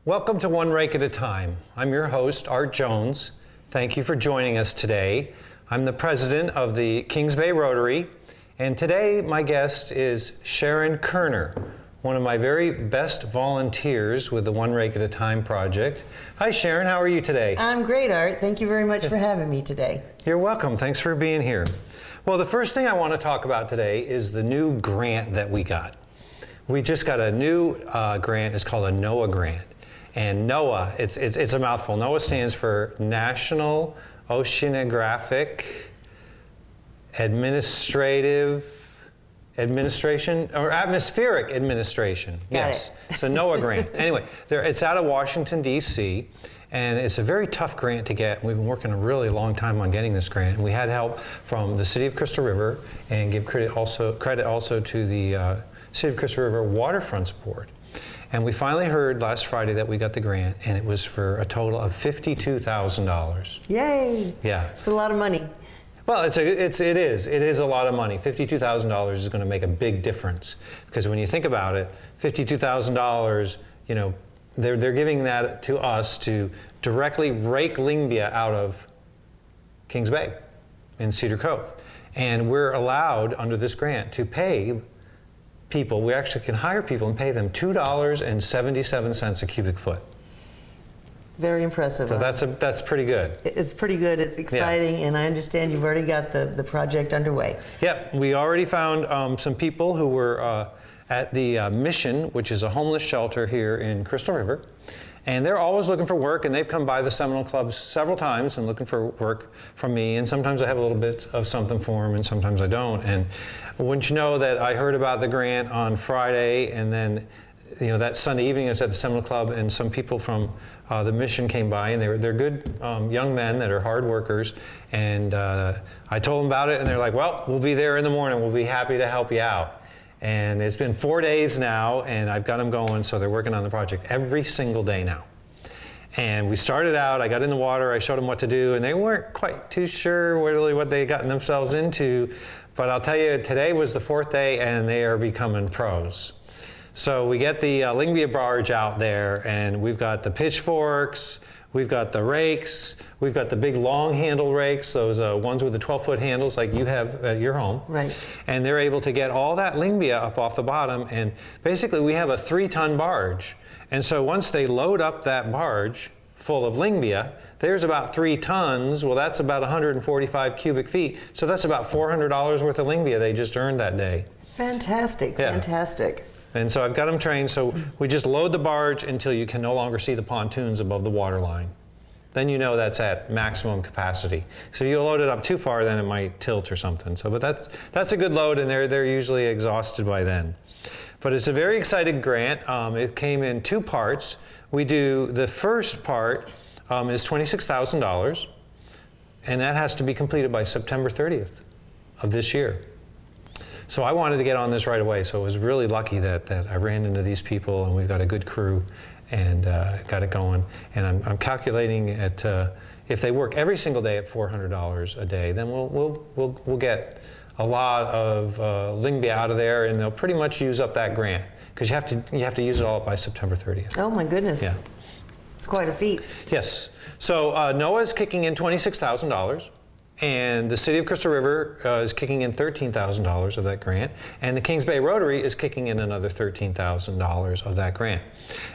Welcome to One Rake at a Time. I'm your host, Art Jones. Thank you for joining us today. I'm the president of the Kings Bay Rotary, and today my guest is Sharon Kerner, one of my very best volunteers with the One Rake at a Time project. Hi Sharon, how are you today? I'm great, Art. Thank you very much for having me today. You're welcome. Thanks for being here. Well, the first thing I want to talk about today is the new grant that we got. We just got a new grant. It's called a NOAA grant. And NOAA, it's a mouthful. NOAA stands for National Oceanographic Administration, or Atmospheric Administration. Yes, it's a NOAA grant. Anyway, it's out of Washington, D.C., and it's a very tough grant to get. We've been working a really long time on getting this grant, and we had help from the City of Crystal River, and give credit also to the City of Crystal River Waterfronts Board. And we finally heard last Friday that we got the grant, and it was for a total of $52,000. Yay! Yeah. It's a lot of money. Well, it is a lot of money. $52,000 is going to make a big difference, because when you think about it, $52,000, you know, they're giving that to us to directly rake Lingbia out of Kings Bay in Cedar Cove. And we're allowed under this grant to pay people. We actually can hire people and pay them $2.77 a cubic foot. Very impressive. So that's pretty good. It's pretty good. It's exciting, and I understand you've already got the project underway. Yep, we already found some people who were at the Mission, which is a homeless shelter here in Crystal River. And they're always looking for work, and they've come by the Seminole Clubs several times and looking for work from me. And sometimes I have a little bit of something for them, and sometimes I don't. And wouldn't you know that I heard about the grant on Friday, and then that Sunday evening I was at the Seminole Club, and some people from the Mission came by, and they're good young men that are hard workers. And I told them about it, and they're like, well, we'll be there in the morning. We'll be happy to help you out. And it's been 4 days now, and I've got them going, so they're working on the project every single day now. And we started out, I got in the water, I showed them what to do, and they weren't quite too sure really what they had gotten themselves into. But I'll tell you, today was the 4th day, and they are becoming pros. So we get the Lingbia barge out there, and we've got the pitchforks, we've got the rakes, we've got the big long handle rakes, those ones with the 12-foot handles like you have at your home. Right. And they're able to get all that Lingbia up off the bottom, and basically we have a 3-ton barge. And so once they load up that barge full of Lingbia, there's about 3 tons. Well, that's about 145 cubic feet. So that's about $400 worth of Lingbia they just earned that day. Fantastic, yeah. Fantastic. And so I've got them trained, so we just load the barge until you can no longer see the pontoons above the water line. Then you know that's at maximum capacity. So if you load it up too far, then it might tilt or something. So, but that's a good load, and they're usually exhausted by then. But it's a very exciting grant. It came in 2 parts. We do, the first part is $26,000, and that has to be completed by September 30th of this year. So I wanted to get on this right away, so I was really lucky that I ran into these people, and we've got a good crew, and got it going. And I'm calculating at if they work every single day at $400 a day, then we'll get a lot of Lingbia out of there, and they'll pretty much use up that grant, because you have to use it all up by September 30th. Oh my goodness! Yeah, it's quite a feat. Yes. So NOAA is kicking in $26,000. And the City of Crystal River is kicking in $13,000 of that grant, and the Kings Bay Rotary is kicking in another $13,000 of that grant.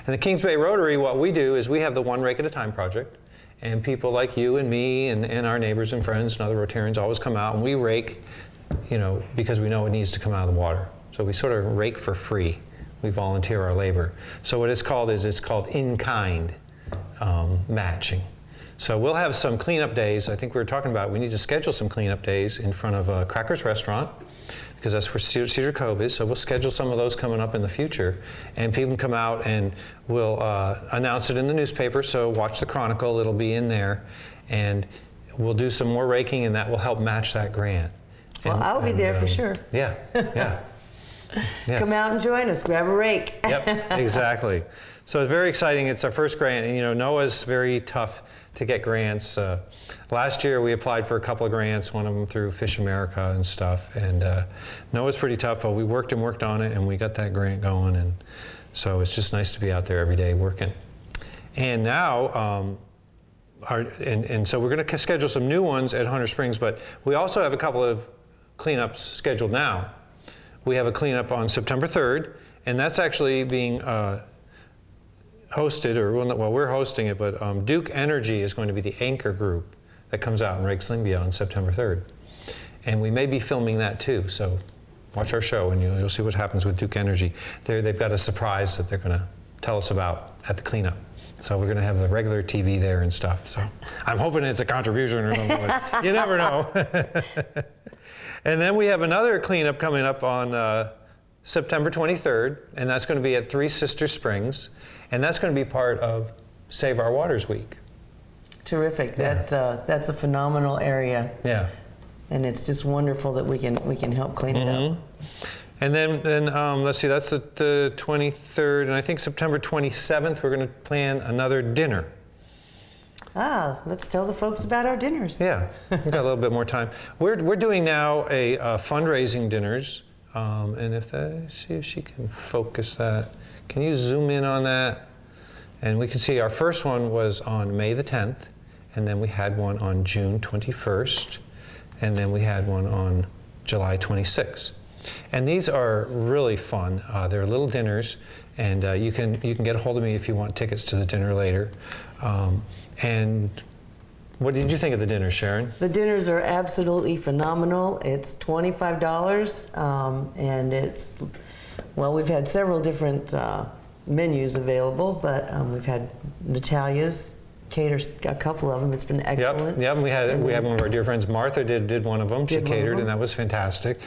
And the Kings Bay Rotary, what we do is we have the One Rake at a Time project, and people like you and me and our neighbors and friends and other Rotarians always come out, and we rake, because we know it needs to come out of the water. So we sort of rake for free. We volunteer our labor. So what it's called in-kind matching. So we'll have some cleanup days. I think we were talking about we need to schedule some cleanup days in front of Cracker's Restaurant, because that's where Cedar Cove is. So we'll schedule some of those coming up in the future. And people can come out, and we'll announce it in the newspaper. So watch the Chronicle, it'll be in there. And we'll do some more raking, and that will help match that grant. Well, I'll be there for sure. Yeah, yeah. Yes. Come out and join us, grab a rake. Yep, exactly. So it's very exciting. It's our first grant, and NOAA's very tough to get grants. Last year we applied for a couple of grants, one of them through Fish America and stuff, and NOAA's pretty tough, but we worked on it, and we got that grant going, and so it's just nice to be out there every day working. And now, and so we're going to schedule some new ones at Hunter Springs, but we also have a couple of cleanups scheduled now. We have a cleanup on September 3rd, and that's actually being hosted, or well, we're hosting it, but Duke Energy is going to be the anchor group that comes out in Rakes-Lyngby on September 3rd. And we may be filming that too, so watch our show and you'll see what happens with Duke Energy. They've got a surprise that they're going to tell us about at the cleanup. So we're going to have the regular TV there and stuff. So I'm hoping it's a contribution or something, but you never know. And then we have another cleanup coming up on September 23rd, and that's going to be at Three Sister Springs, and that's going to be part of Save Our Waters Week. Terrific. Yeah. That's a phenomenal area. Yeah. And it's just wonderful that we can help clean it up. And then let's see, that's the 23rd, and I think September 27th we're going to plan another dinner. Let's tell the folks about our dinners. Yeah, we've got a little bit more time. We're doing now a fundraising dinners, and see if she can focus that. Can you zoom in on that? And we can see our first one was on May the 10th, and then we had one on June 21st, and then we had one on July 26th. And these are really fun. They're little dinners, and you can get a hold of me if you want tickets to the dinner later. And what did you think of the dinners, Sharon? The dinners are absolutely phenomenal. It's $25, and we've had several different menus available, but we've had Natalia's catered a couple of them. It's been excellent. Yep. We had one of our dear friends, Martha, did one of them. She catered, and that was fantastic.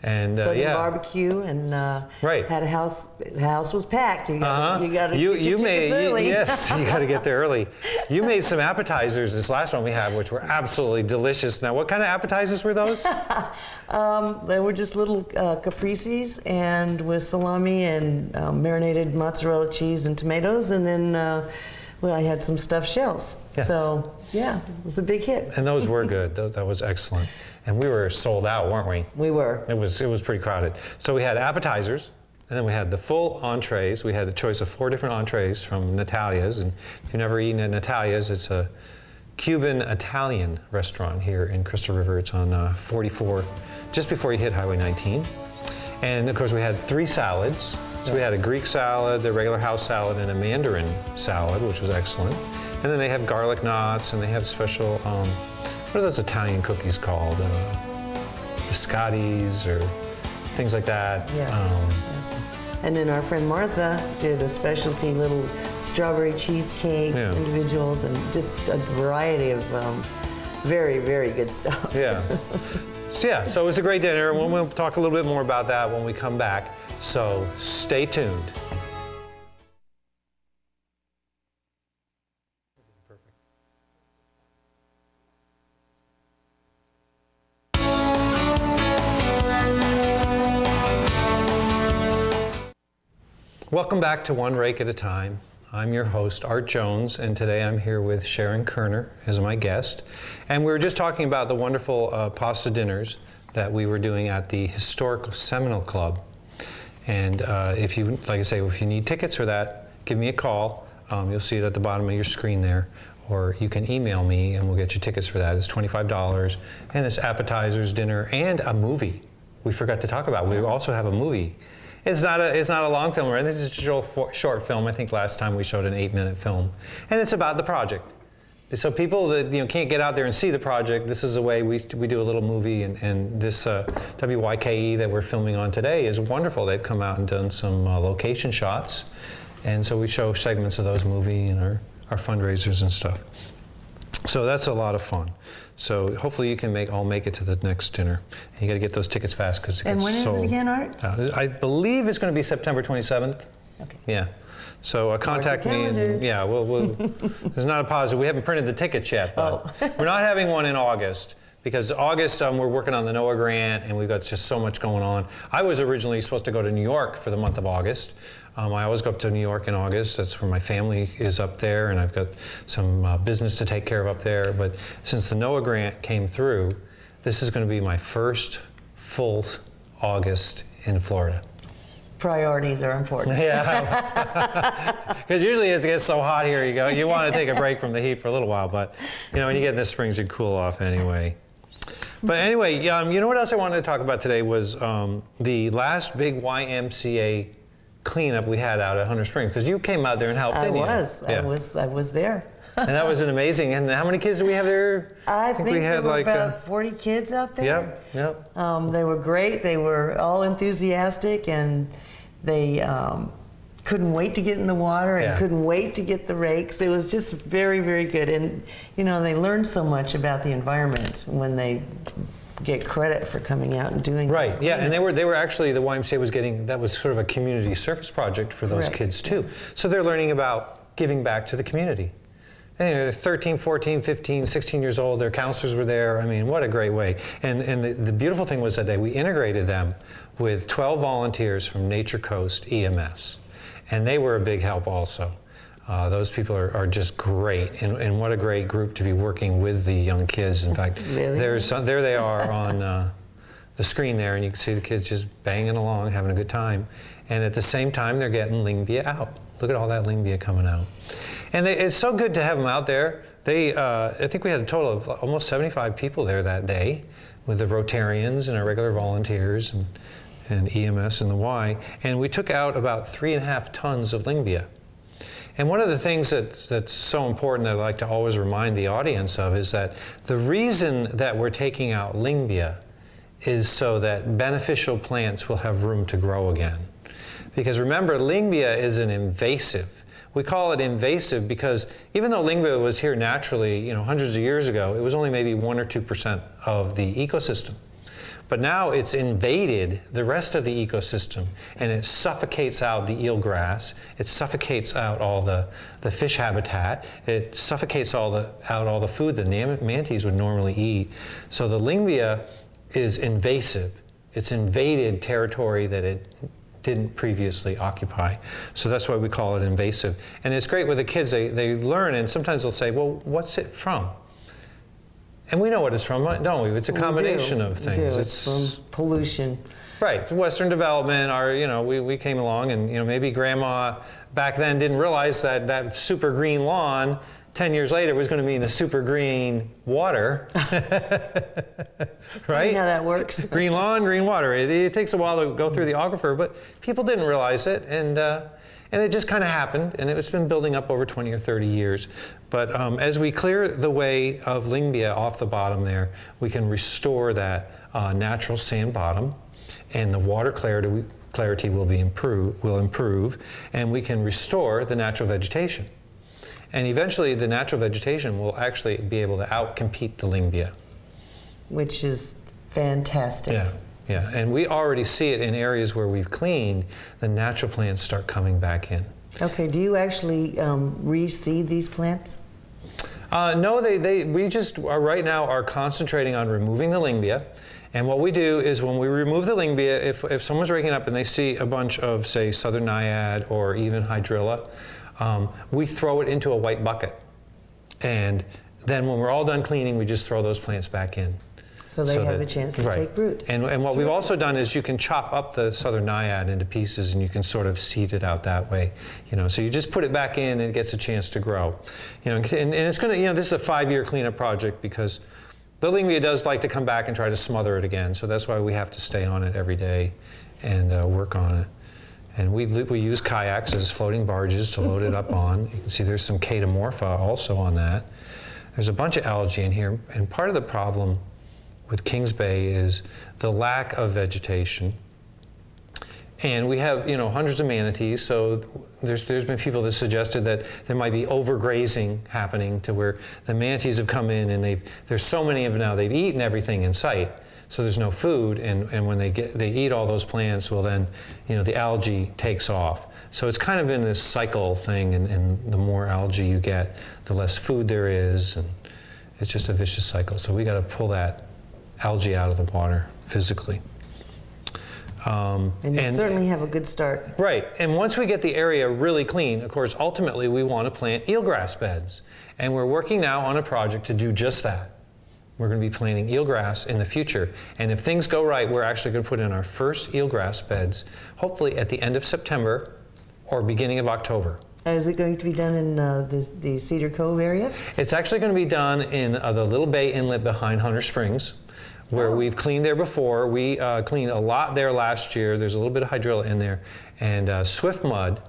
And Southern barbecue, and right. had a house. The house was packed. You got to get your tickets early. Yes, you got to get there early. You made some appetizers this last one we had, which were absolutely delicious. Now, what kind of appetizers were those? They were just little caprices, and with salami and marinated mozzarella cheese and tomatoes, and then I had some stuffed shells. Yes. So yeah, it was a big hit. And those were good. That was excellent. And we were sold out, weren't we? We were. It was pretty crowded. So we had appetizers, and then we had the full entrees. We had a choice of 4 different entrees from Natalia's. And if you've never eaten at Natalia's, it's a Cuban-Italian restaurant here in Crystal River. It's on 44, just before you hit Highway 19. And of course, we had 3 salads. So we had a Greek salad, the regular house salad, and a Mandarin salad, which was excellent. And then they have garlic knots, and they have special, what are those Italian cookies called? Biscottis or things like that. Yes. Yes. And then our friend Martha did a specialty little strawberry cheesecakes, individuals, and just a variety of very, very good stuff. Yeah. So it was a great dinner, and we'll talk a little bit more about that when we come back. So stay tuned. Welcome back to One Rake at a Time. I'm your host, Art Jones, and today I'm here with Sharon Kerner as my guest. And we were just talking about the wonderful pasta dinners that we were doing at the Historical Seminole Club. And if you need tickets for that, give me a call. You'll see it at the bottom of your screen there. Or you can email me and we'll get you tickets for that. It's $25, and it's appetizers, dinner, and a movie. We forgot to talk about. We also have a movie. It's not a long film, right? This is a short film. I think last time we showed an 8-minute film, and it's about the project. So people that can't get out there and see the project, this is a way we do a little movie, and this WYKE that we're filming on today is wonderful. They've come out and done some location shots, and so we show segments of those movies and our fundraisers and stuff. So that's a lot of fun. So hopefully you can all make it to the next dinner. And you got to get those tickets fast because it gets sold. And when is it again, Art? I believe it's going to be September 27th. Okay. Yeah. So contact me. And, we'll there's not a positive. We haven't printed the tickets yet, but we're not having one in August. Because August, we're working on the NOAA grant, and we've got just so much going on. I was originally supposed to go to New York for the month of August. I always go up to New York in August. That's where my family is up there, and I've got some business to take care of up there. But since the NOAA grant came through, this is going to be my first full August in Florida. priorities are important. Yeah, because usually as it gets so hot here, you want to take a break from the heat for a little while, but when you get in the springs, you cool off anyway. But anyway, you know what else I wanted to talk about today was the last big YMCA cleanup we had out at Hunter Springs, because you came out there and helped, didn't you? I was there. And that was an amazing. And how many kids do we have there? I think we had there were like about 40 kids out there. Yep. They were great. They were all enthusiastic, and they couldn't wait to get in the water and couldn't wait to get the rakes. It was just very, very good. And they learned so much about the environment when they get credit for coming out and doing right. this. Yeah, and they were actually, the YMCA was getting, that was sort of a community service project for those kids too. So they're learning about giving back to the community. And they're 13, 14, 15, 16 years old. Their counselors were there. I mean, what a great way. And the beautiful thing was that day we integrated them with 12 volunteers from Nature Coast EMS. And they were a big help also. Those people are just great. And what a great group to be working with the young kids. In fact, there they are on the screen there, and you can see the kids just banging along, having a good time. And at the same time, they're getting Lingbia out. Look at all that Lingbia coming out. And it's so good to have them out there. I think we had a total of almost 75 people there that day, with the Rotarians and our regular volunteers and EMS and the Y. And we took out about 3.5 tons of Lingbia. And one of the things that's so important that I like to always remind the audience of is that the reason that we're taking out Lingbia is so that beneficial plants will have room to grow again. Because remember, Lingbia is an invasive. We call it invasive because even though Lingbia was here naturally, hundreds of years ago, it was only maybe 1 or 2% of the ecosystem. But now it's invaded the rest of the ecosystem, and it suffocates out the eelgrass. It suffocates out all the fish habitat. It suffocates out all the food that manatees would normally eat. So the Lingbia is invasive. It's invaded territory that it didn't previously occupy. So that's why we call it invasive. And it's great with the kids. They learn, and sometimes they'll say, well, what's it from? And we know what it's from, don't we? It's a combination of things. It's from pollution. Right, Western development, we came along and, maybe grandma back then didn't realize that super green lawn 10 years later was going to mean a super green water. Right? How that works. Green lawn, green water. It takes a while to go through the aquifer, but people didn't realize it, and it just kind of happened, and it's been building up over 20 or 30 years. But as we clear the way of Lingbia off the bottom there, we can restore that natural sand bottom, and the water clarity will improve, and we can restore the natural vegetation. And eventually the natural vegetation will actually be able to outcompete the Lingbia. Which is fantastic. Yeah, and we already see it in areas where we've cleaned, the natural plants start coming back in. Okay, do you actually reseed these plants? No, we just right now are concentrating on removing the Lingbia. And what we do is when we remove the Lingbia, if someone's raking up and they see a bunch of, say, Southern Naiad or even Hydrilla, we throw it into a white bucket. And then when we're all done cleaning, we just throw those plants back in. So they have a chance to take root. And what we've also done is you can chop up the Southern Naiad into pieces, and you can sort of seed it out that way. So you just put it back in, and it gets a chance to grow. And it's going to, this is a 5-year cleanup project because the Lingbia does like to come back and try to smother it again. So that's why we have to stay on it every day and work on it. And we use kayaks as floating barges to load it up on. You can see there's some Chaetomorpha also on that. There's a bunch of algae in here, and part of the problem with Kings Bay is the lack of vegetation. And we have, hundreds of manatees, so there's been people that suggested that there might be overgrazing happening to where the manatees have come in and there's so many of them now, they've eaten everything in sight. So there's no food, and when they eat all those plants, well then, the algae takes off. So it's kind of in this cycle thing, and the more algae you get, the less food there is, and it's just a vicious cycle. So we got to pull that algae out of the water physically. And you certainly have a good start. Right, and once we get the area really clean, of course, ultimately we want to plant eelgrass beds. And we're working now on a project to do just that. we're going to be planting eelgrass in the future. And if things go right, we're actually going to put in our first eelgrass beds, hopefully at the end of September or beginning of October. Is it going to be done in the Cedar Cove area? It's actually going to be done in the Little Bay Inlet behind Hunter Springs, where we've cleaned there before. We cleaned a lot there last year. There's a little bit of hydrilla in there. And Swift Mud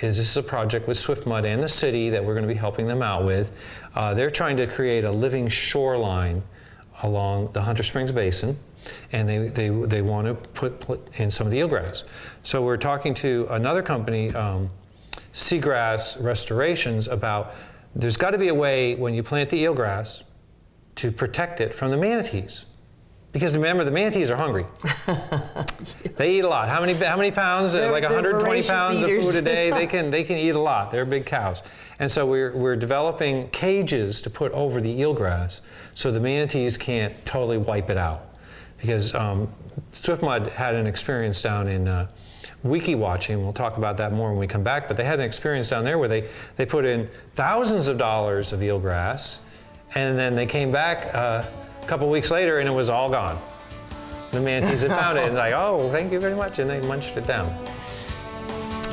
this is a project with Swift Mud and the city that we're going to be helping them out with. They're trying to create a living shoreline along the Hunter Springs Basin, and they want to put in some of the eelgrass. So we're talking to another company, Seagrass Restorations, about there's got to be a way when you plant the eelgrass to protect it from the manatees. Because remember, the manatees are hungry. They eat a lot. How many pounds? Like 120 pounds of food a day. They can eat a lot. They're big cows. And so we're developing cages to put over the eelgrass so the manatees can't totally wipe it out. Because Swift Mud had an experience down in Wiki Watching. We'll talk about that more when we come back. But they had an experience down there where they put in thousands of dollars of eelgrass, and then they came back a couple weeks later and it was all gone. The manatees had found it and it's like, oh, thank you very much, and they munched it down.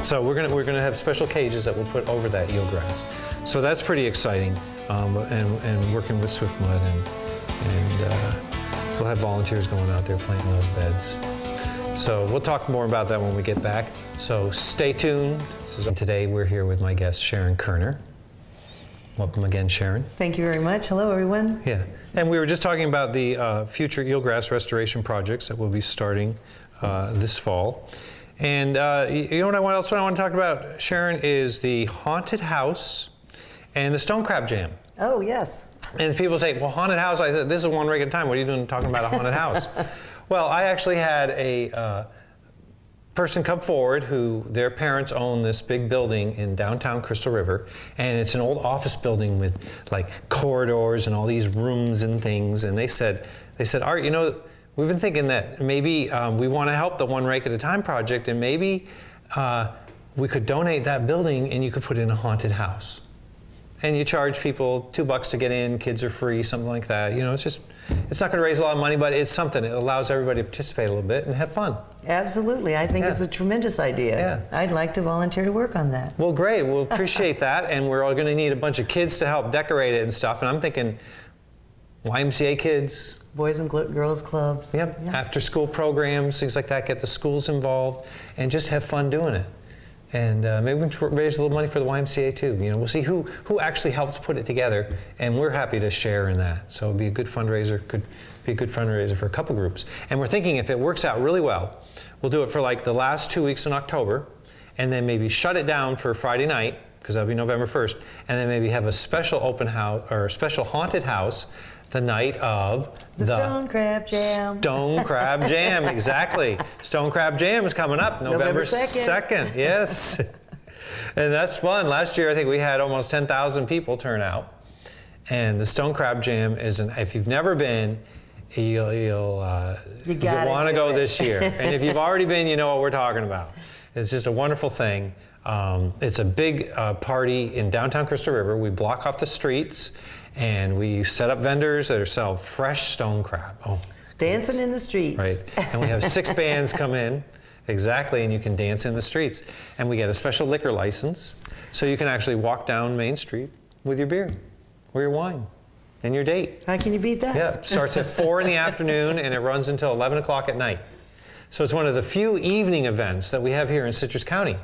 So we're gonna have special cages that we'll put over that eelgrass. So that's pretty exciting, and working with Swift Mud, and we'll have volunteers going out there planting those beds. So we'll talk more about that when we get back. So stay tuned. Today we're here with my guest, Sharon Kerner. Welcome again, Sharon. Thank you very much. Hello, everyone. Yeah, and we were just talking about the future eelgrass restoration projects that will be starting this fall. And you know what else I want to talk about, Sharon, is the haunted house and the stone crab jam. Oh, yes. And people say, well, haunted house, I said, this is one rig at a time. What are you doing talking about a haunted house? Well, I actually had a person come forward who their parents own this big building in downtown Crystal River, and it's an old office building with like corridors and all these rooms and things. And they said, Art, you know, we've been thinking that maybe we want to help the One Rake at a Time project, and maybe we could donate that building and you could put in a haunted house. And you charge people $2 to get in, kids are free, something like that. You know, it's not going to raise a lot of money, but it's something. It allows everybody to participate a little bit and have fun. Absolutely. I think it's a tremendous idea. Yeah. I'd like to volunteer to work on that. Well, great. We'll appreciate that. And we're all going to need a bunch of kids to help decorate it and stuff. And I'm thinking YMCA kids. Boys and Girls Clubs. Yep. Yeah. After school programs, things like that. Get the schools involved and just have fun doing it. And maybe we can raise a little money for the YMCA too. You know, we'll see who actually helps put it together, and we're happy to share in that. So it'd be a good fundraiser. Could be a good fundraiser for a couple groups. And we're thinking if it works out really well, we'll do it for like the last 2 weeks in October, and then maybe shut it down for Friday night, because that'll be November 1st, and then maybe have a special open house or a special haunted house the night of the Stone Crab Jam. Stone Crab Jam, exactly. Stone Crab Jam is coming up November 2nd. Yes. And that's fun. Last year, I think we had almost 10,000 people turn out. And the Stone Crab Jam is if you've never been, you'll want to go this year. And if you've already been, you know what we're talking about. It's just a wonderful thing. It's a big party in downtown Crystal River. We block off the streets, and we set up vendors that sell fresh stone crab. Oh, dancing in the streets. Right. And we have 6 bands come in. Exactly, and you can dance in the streets. And we get a special liquor license, so you can actually walk down Main Street with your beer or your wine and your date. How can you beat that? Yeah, it starts at 4 in the afternoon and it runs until 11 o'clock at night. So it's one of the few evening events that we have here in Citrus County.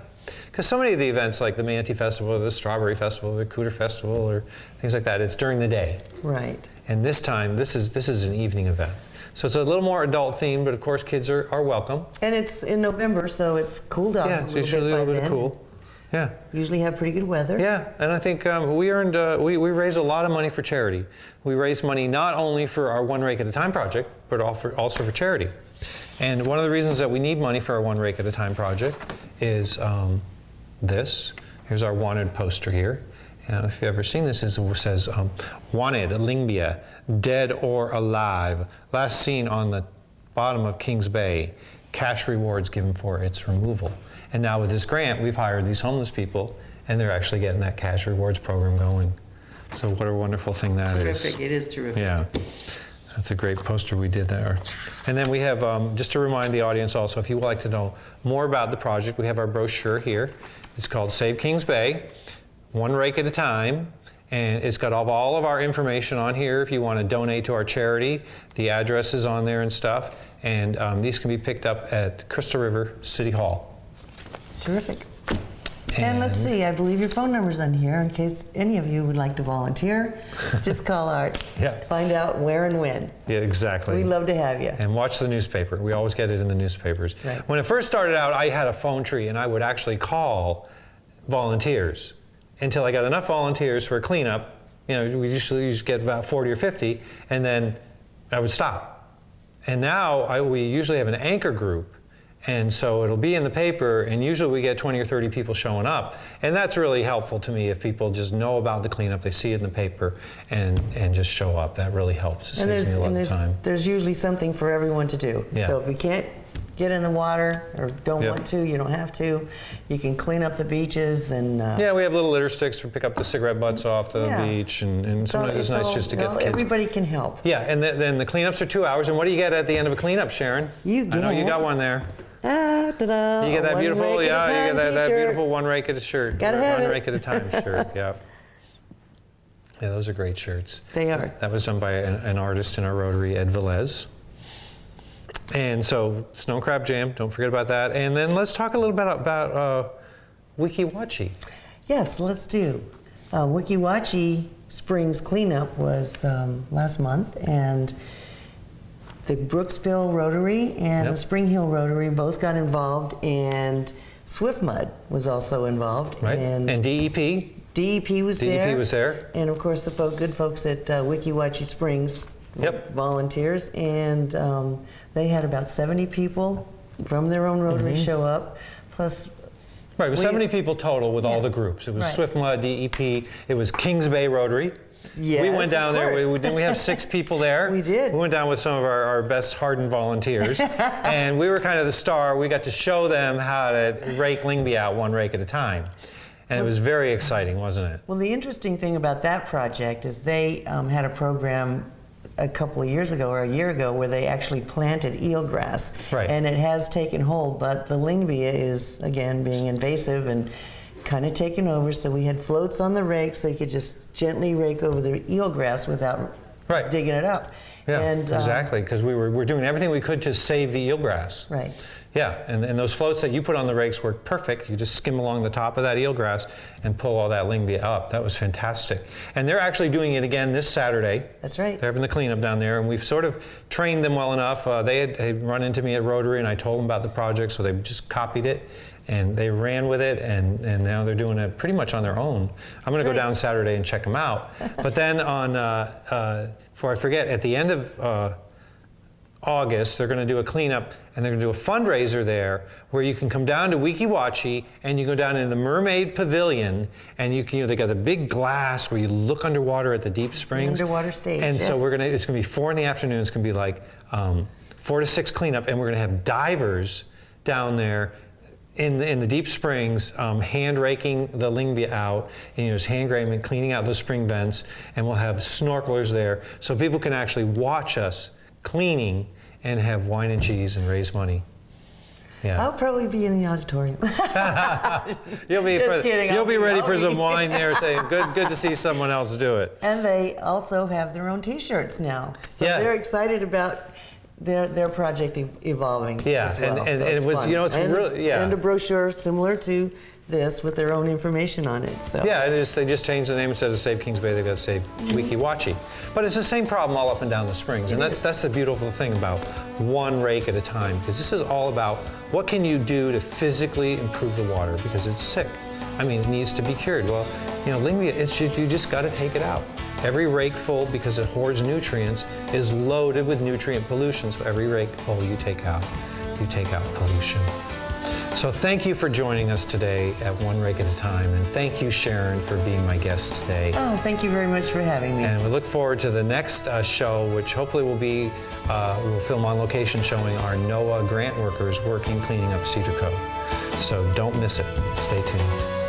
Because so many of the events, like the Manatee Festival, or the Strawberry Festival, or the Cooter Festival, or things like that, it's during the day. Right. And this time, this is an evening event. So it's a little more adult themed, but of course kids are welcome. And it's in November, so it's cooled off Yeah, a so little it's bit usually a by little bit then. cool. Yeah. Usually have pretty good weather. Yeah, and I think we raised a lot of money for charity. We raised money not only for our One Rake at a Time project, but also for charity. And one of the reasons that we need money for our One Rake at a Time project is this. Here's our wanted poster here. And if you've ever seen this, it says, wanted, Lingbia, dead or alive. Last seen on the bottom of Kings Bay. Cash rewards given for its removal. And now with this grant, we've hired these homeless people, and they're actually getting that cash rewards program going. So what a wonderful thing that is. Terrific. It is terrific. Yeah. That's a great poster we did there. And then we have, just to remind the audience also, if you would like to know more about the project, we have our brochure here. It's called Save Kings Bay, one rake at a time. And it's got all of our information on here if you want to donate to our charity. The address is on there and stuff. And these can be picked up at Crystal River City Hall. Terrific. And let's see, I believe your phone number's on here in case any of you would like to volunteer. Just call Art. Yeah. Find out where and when. Yeah, exactly. We'd love to have you. And watch the newspaper. We always get it in the newspapers. Right. When it first started out, I had a phone tree, and I would actually call volunteers until I got enough volunteers for a cleanup. You know, we usually get about 40 or 50, and then I would stop. And now we usually have an anchor group. And so it'll be in the paper, and usually we get 20 or 30 people showing up. And that's really helpful to me if people just know about the cleanup, they see it in the paper, and just show up. That really helps. It saves me a lot of time. There's usually something for everyone to do. Yeah. So if you can't get in the water or don't Yep. want to, you don't have to. You can clean up the beaches and... Yeah, we have little litter sticks to pick up the cigarette butts off the Yeah. beach, and sometimes it's nice just to get the kids. Everybody can help. Yeah, and then the cleanups are 2 hours. And what do you get at the end of a cleanup, Sharon? You I know you get- got one there. Ah, ta-da. You get that One beautiful, rake at a you get time that t-shirt. beautiful one rake at a shirt. Gotta have one it. rake at a time shirt. Yeah. Yeah, those are great shirts. They are. That was done by an artist in our Rotary, Ed Velez. And so, Snow Crab Jam, don't forget about that. And then let's talk a little bit about Weeki Wachee. Yes, let's do. Weeki Wachee Springs cleanup was last month, and the Brooksville Rotary and Yep. the Spring Hill Rotary both got involved, and Swift Mud was also involved. Right? And DEP. DEP was there. DEP was there. And of course, the good folks at Weeki Wachee Springs, Yep. volunteers, and they had about 70 people from their own Rotary show up, plus Right, it was 70 people total with all Yeah. the groups. It was Right. Swift Mud, DEP, it was Kings Bay Rotary. Yes, we went of down there, course. didn't we have 6 people there? We did. We went down with some of our best hardened volunteers, and we were kind of the star. We got to show them how to rake Lingby out one rake at a time. And it was very exciting, wasn't it? Well, the interesting thing about that project is they had a program a couple of years ago or a year ago where they actually planted eelgrass. Right. And it has taken hold, but the Lingbia is, again, being invasive and kind of taken over. So we had floats on the rake so you could just gently rake over the eelgrass without Right. digging it up. Yeah, And, exactly, because we're doing everything we could to save the eelgrass. Right. Yeah, and those floats that you put on the rakes work perfect. You just skim along the top of that eelgrass and pull all that Lingby up. That was fantastic. And they're actually doing it again this Saturday. That's right. They're having the cleanup down there, and we've sort of trained them well enough. They had run into me at Rotary, and I told them about the project, so they just copied it, and they ran with it, and now they're doing it pretty much on their own. I'm going to go down Saturday and check them out. But then on, before I forget, at the end of August, they're going to do a cleanup, and they're going to do a fundraiser there where you can come down to Weeki Wachee and you go down into the Mermaid Pavilion, and they got a big glass where you look underwater at the deep springs. Underwater stage, And so yes. it's going to be 4 in the afternoon. It's going to be like 4 to 6 cleanup, and we're going to have divers down there in the deep springs, hand raking the Lingby out, and just hand grading, cleaning out those spring vents, and we'll have snorkelers there so people can actually watch us cleaning and have wine and cheese and raise money. Yeah. I'll probably be in the auditorium. You'll be Just kidding, you'll I'll be be- ready I'll for be- some wine there, saying good to see someone else do it. And they also have their own T-shirts now. So Yeah. they're excited about their project evolving Yeah, as well. and So it it's was, fun. it's and, really, yeah. And a brochure similar to this with their own information on it. So. Yeah, they just changed the name. Instead of Save Kings Bay, they've got Save Weeki Wachee. But it's the same problem all up and down the springs. And that's the beautiful thing about one rake at a time, because this is all about what can you do to physically improve the water, because it's sick. I mean, it needs to be cured. Well, Lingby, you just got to take it out. Every rake full, because it hoards nutrients, is loaded with nutrient pollution. So every rake full you take out pollution. So thank you for joining us today at One Rake at a Time, and thank you, Sharon, for being my guest today. Oh, thank you very much for having me. And we look forward to the next show, which hopefully will be, we'll film on location showing our NOAA grant workers working cleaning up Cedar Cove. So don't miss it. Stay tuned.